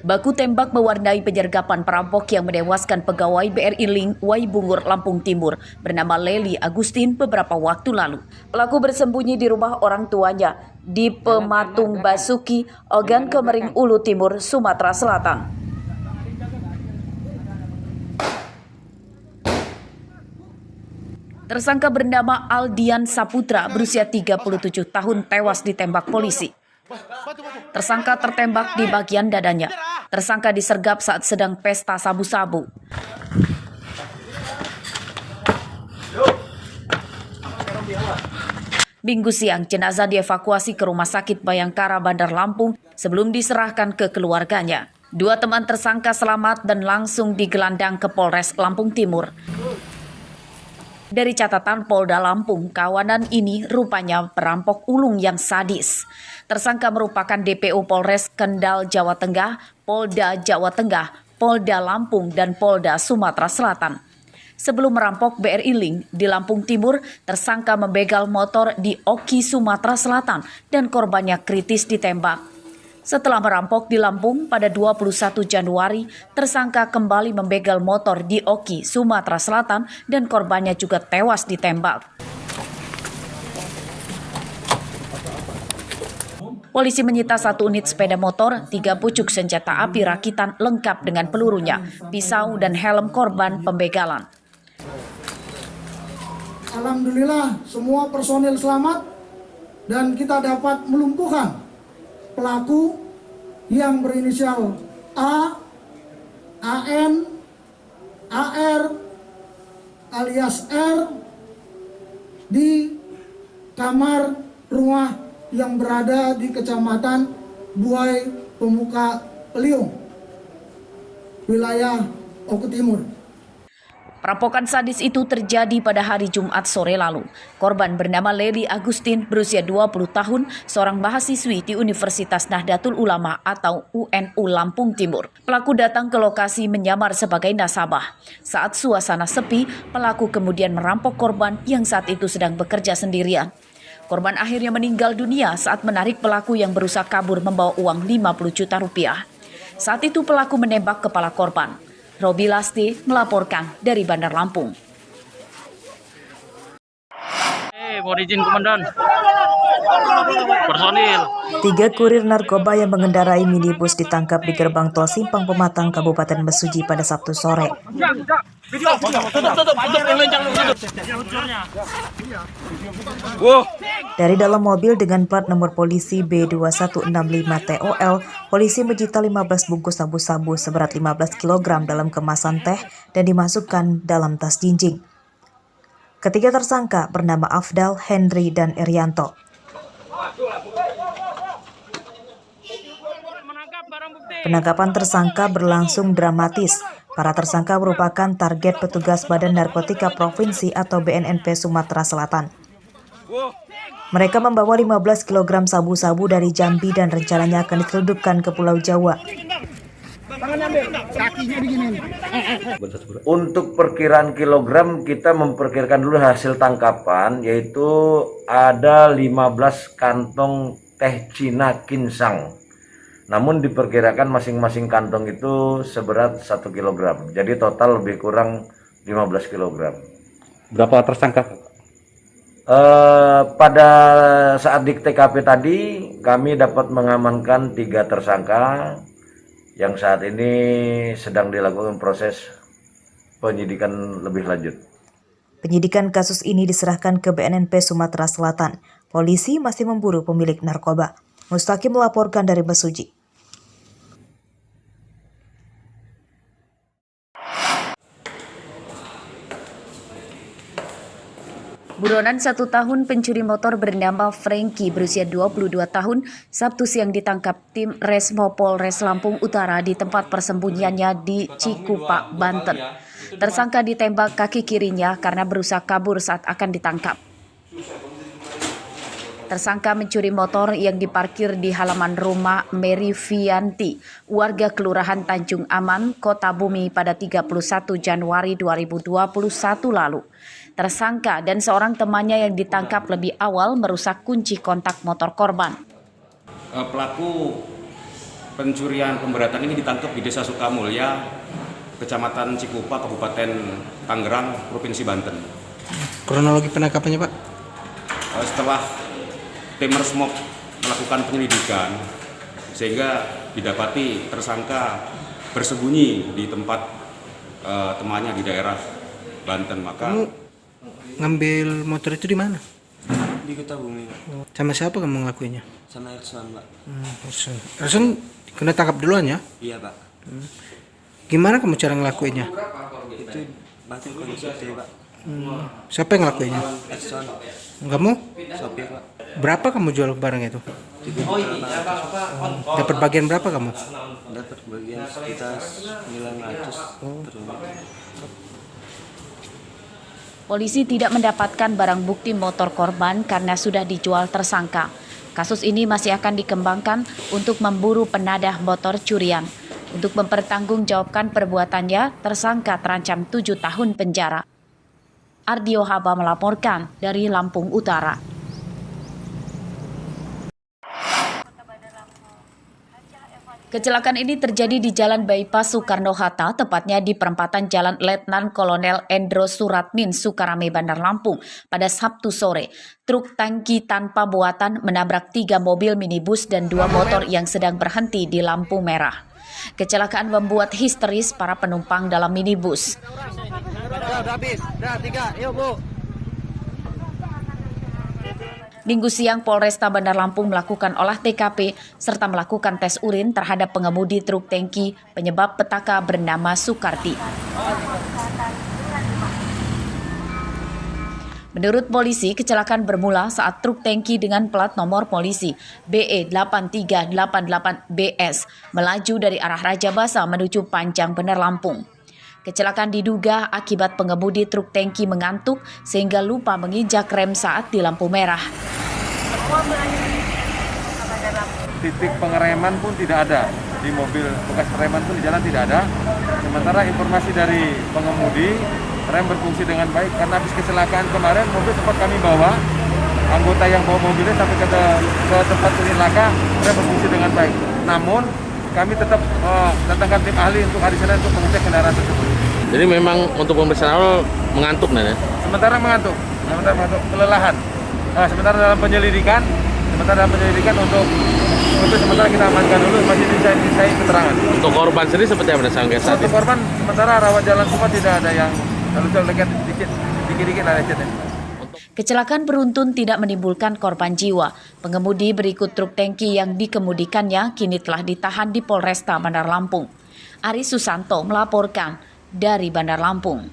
Baku tembak mewarnai penyergapan perampok yang menewaskan pegawai BRI Link Waibungur, Lampung Timur bernama Lely Agustin beberapa waktu lalu. Pelaku bersembunyi di rumah orang tuanya di Pematung Basuki, Ogan Komering Ulu Timur, Sumatera Selatan. Tersangka bernama Aldian Saputra berusia 37 tahun tewas ditembak polisi. Tersangka tertembak di bagian dadanya. Tersangka disergap saat sedang pesta sabu-sabu. Minggu siang, jenazah dievakuasi ke Rumah Sakit Bayangkara Bandar Lampung sebelum diserahkan ke keluarganya. Dua teman tersangka selamat dan langsung digelandang ke Polres Lampung Timur. Dari catatan Polda Lampung, kawanan ini rupanya perampok ulung yang sadis. Tersangka merupakan DPO Polres Kendal, Jawa Tengah, Polda Jawa Tengah, Polda Lampung, dan Polda Sumatera Selatan. Sebelum merampok BRI Link di Lampung Timur, tersangka membegal motor di Oki, Sumatera Selatan, dan korbannya kritis ditembak. Setelah merampok di Lampung pada 21 Januari, tersangka kembali membegal motor di Oki, Sumatera Selatan, dan korbannya juga tewas ditembak. Polisi menyita 1 unit sepeda motor, 3 pucuk senjata api rakitan lengkap dengan pelurunya, pisau, dan helm korban pembegalan. Alhamdulillah semua personil selamat dan kita dapat melumpuhkan pelaku yang berinisial A, AN, AR alias R di kamar rumah yang berada di Kecamatan Buai Pemuka Peliung, wilayah Oku Timur. Perampokan sadis itu terjadi pada hari Jumat sore lalu. Korban bernama Lely Agustin berusia 20 tahun, seorang mahasiswi di Universitas Nahdlatul Ulama atau UNU Lampung Timur. Pelaku datang ke lokasi menyamar sebagai nasabah. Saat suasana sepi, pelaku kemudian merampok korban yang saat itu sedang bekerja sendirian. Korban akhirnya meninggal dunia saat menarik pelaku yang berusaha kabur membawa uang 50 juta rupiah. Saat itu pelaku menembak kepala korban. Robi Lasti melaporkan dari Bandar Lampung. Mohon izin komandan. Personil. 3 kurir narkoba yang mengendarai minibus ditangkap di gerbang tol Simpang Pematang, Kabupaten Mesuji pada Sabtu sore. Dari dalam mobil dengan plat nomor polisi B2165TOL, polisi menyita 15 bungkus sabu-sabu seberat 15 kg dalam kemasan teh dan dimasukkan dalam tas jinjing. Ketiga tersangka bernama Afdal, Henry, dan Irianto. Penangkapan tersangka berlangsung dramatis. Para tersangka merupakan target petugas Badan Narkotika Provinsi atau BNNP Sumatera Selatan. Mereka membawa 15 kg sabu-sabu dari Jambi dan rencananya akan diselundupkan ke Pulau Jawa. Untuk perkiraan kilogram kita memperkirakan dulu hasil tangkapan, yaitu ada 15 kantong teh Cina Kinsang. Namun diperkirakan masing-masing kantong itu seberat 1 kg. Jadi total lebih kurang 15 kg. Berapa tersangka? Pada saat di TKP tadi kami dapat mengamankan 3 tersangka yang saat ini sedang dilakukan proses penyidikan lebih lanjut. Penyidikan kasus ini diserahkan ke BNNP Sumatera Selatan. Polisi masih memburu pemilik narkoba. Mustaqim melaporkan dari Mesuji. Buronan 1 tahun pencuri motor bernama Franky berusia 22 tahun Sabtu siang ditangkap tim Resmo Polres Lampung Utara di tempat persembunyiannya di Cikupa, Banten. Tersangka ditembak kaki kirinya karena berusaha kabur saat akan ditangkap. Tersangka mencuri motor yang diparkir di halaman rumah Mary Vianti, warga Kelurahan Tanjung Aman, Kota Bumi pada 31 Januari 2021 lalu. Tersangka dan seorang temannya yang ditangkap lebih awal merusak kunci kontak motor korban. Pelaku pencurian pemberatan ini ditangkap di Desa Sukamulya, Kecamatan Cikupa, Kabupaten Tangerang, Provinsi Banten. Kronologi penangkapannya, Pak? Setelah tim Resmob melakukan penyelidikan, sehingga didapati tersangka bersembunyi di tempat temannya di daerah Banten. Maka kamu ngambil motor itu di mana? Di Kota Bumi, Pak. Sama siapa kamu ngelakuinnya? Sama Ersan, Pak. Ersan kena tangkap duluan ya? Iya, Pak. Gimana kamu cara ngelakuinnya? Itu banting kondisi, Pak. Siapa yang ngelakuinnya? Ersan, Kamu? sopir, Pak. Berapa kamu jual barang itu? 3 juta, Pak. Dapat bagian berapa kamu? Dapat bagian sekitar 900 per unit. Polisi tidak mendapatkan barang bukti motor korban karena sudah dijual tersangka. Kasus ini masih akan dikembangkan untuk memburu penadah motor curian. Untuk mempertanggungjawabkan perbuatannya, tersangka terancam 7 tahun penjara. Ardio Haba melaporkan dari Lampung Utara. Kecelakaan ini terjadi di Jalan Bypass Soekarno-Hatta, tepatnya di perempatan Jalan Letnan Kolonel Endro Suratmin, Sukarame, Bandar Lampung, pada Sabtu sore. Truk tangki tanpa muatan menabrak 3 mobil minibus dan 2 motor yang sedang berhenti di lampu merah. Kecelakaan membuat histeris para penumpang dalam minibus. Minggu siang, Polresta Bandar Lampung melakukan olah TKP serta melakukan tes urin terhadap pengemudi truk tangki penyebab petaka bernama Sukarti. Menurut polisi, kecelakaan bermula saat truk tangki dengan plat nomor polisi BE8388BS melaju dari arah Raja Basa menuju Panjang, Bandar Lampung. Kecelakaan diduga akibat pengemudi truk tangki mengantuk sehingga lupa menginjak rem saat di lampu merah. Titik pengereman pun tidak ada di mobil, bekas reman pun di jalan tidak ada. Sementara informasi dari pengemudi, rem berfungsi dengan baik karena habis kecelakaan kemarin mobil sempat kami bawa, anggota yang bawa mobilnya sampai ke tempat unit laka, rem berfungsi dengan baik. Namun kami tetap datangkan tim ahli untuk hari Senin untuk mengecek kendaraan tersebut. Jadi memang untuk pemeriksaan awal mengantuk, Nenek? Sementara mengantuk, kelelahan. Sementara dalam penyelidikan untuk sementara kita amankan dulu, masih dimintai keterangan. Untuk korban sendiri seperti apa sampai saat Untuk ini? korban sementara rawat jalan semua tidak ada yang luka dikit-dikit lah lecet. Kecelakaan beruntun tidak menimbulkan korban jiwa. Pengemudi berikut truk tangki yang dikemudikannya kini telah ditahan di Polresta Bandar Lampung. Ari Susanto melaporkan dari Bandar Lampung.